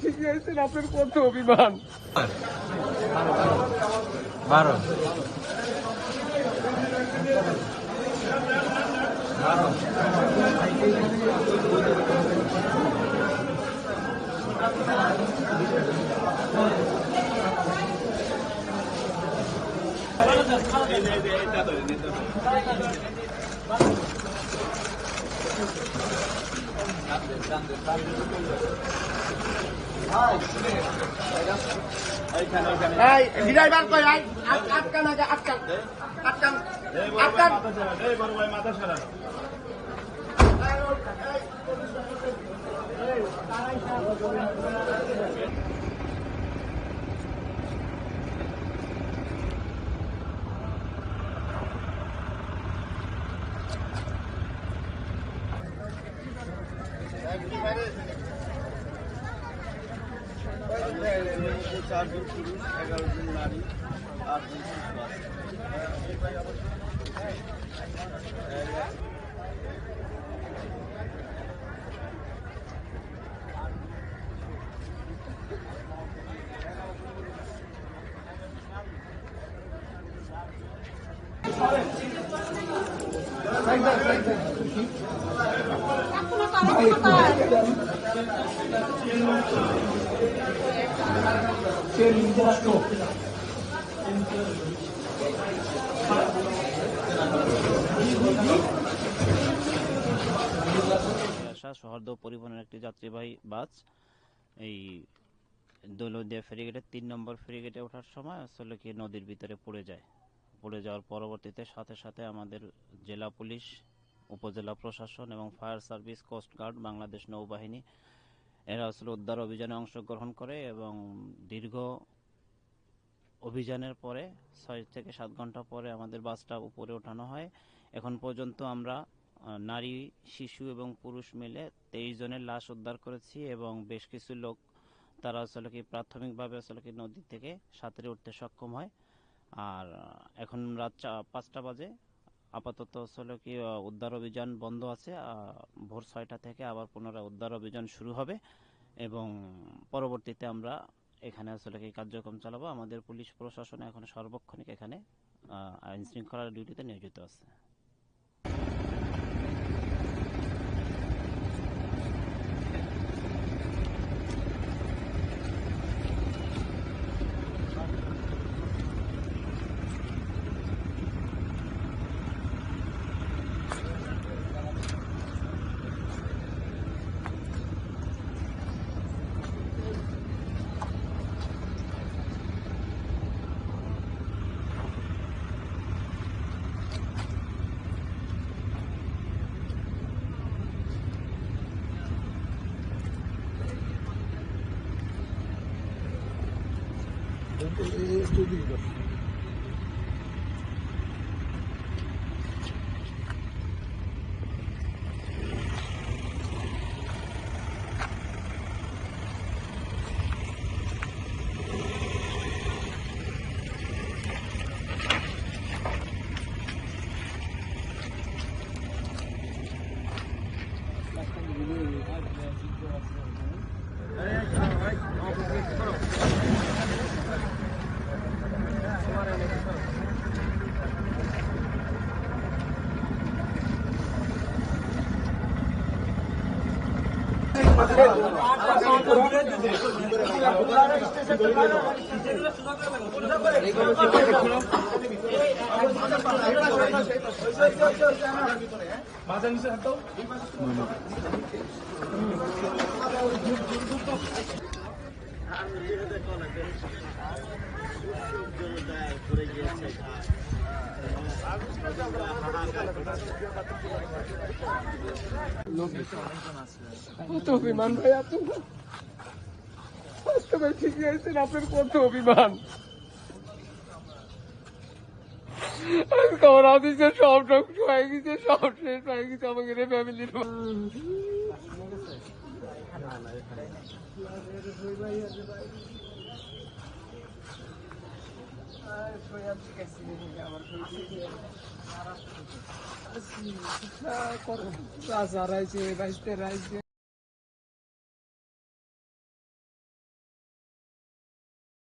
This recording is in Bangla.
ঠিকই আছেন, আপনার কত অভিমান। 12 ডিরাইভার কই আই আটকান আগে আটকান আটকান আটকান এই বড় ভাই মাথা সারা চারজন পুরুষ 11 জন নারী 8 জন শহরদহ পরিবহনের একটি যাত্রীবাহী বাস এই দৌলতদিয়া ফেরিঘাটের 3 নম্বর ফেরিঘাটে ওঠার সময় আসলে কি নদীর ভিতরে পড়ে যাওয়ার পরবর্তীতে সাথে সাথে আমাদের জেলা পুলিশ, উপজেলা প্রশাসন এবং ফায়ার সার্ভিস, কোস্টগার্ড, বাংলাদেশ নৌবাহিনী এরা আসলে উদ্ধার অভিযানে অংশগ্রহণ করে এবং দীর্ঘ অভিযানের পরে 6 থেকে 7 ঘন্টা পরে আমাদের বাসটা উপরে ওঠানো হয়। এখন পর্যন্ত আমরা নারী, শিশু এবং পুরুষ মিলে 23 জনের লাশ উদ্ধার করেছি এবং বেশ কিছু লোক তারা আসলে কি প্রাথমিকভাবে আসলে কি নদী থেকে সাঁতরে উঠতে সক্ষম হয়। আর এখন রাত 5টা বাজে, আপাতত আসলে কি উদ্ধার অভিযান বন্ধ আছে। ভোর 6টা থেকে আবার পুনরায় উদ্ধার অভিযান শুরু হবে এবং পরবর্তীতে আমরা এখানে আসলে কি কার্যক্রম চালাবো। আমাদের পুলিশ প্রশাসন এখন সার্বক্ষণিক এখানে আইন শৃঙ্খলার ডিউটিতে নিয়োজিত আছে। কত অভিমান ভাই আপনার, ভাই ঠিকই আছেন, আপনার কত অভিমান। আমার আদিতে সব হয়ে গেছে, সব শেষ হয়ে গেছে আমাদের ফ্যামিলির। রাইছে বাইশতে রাইছে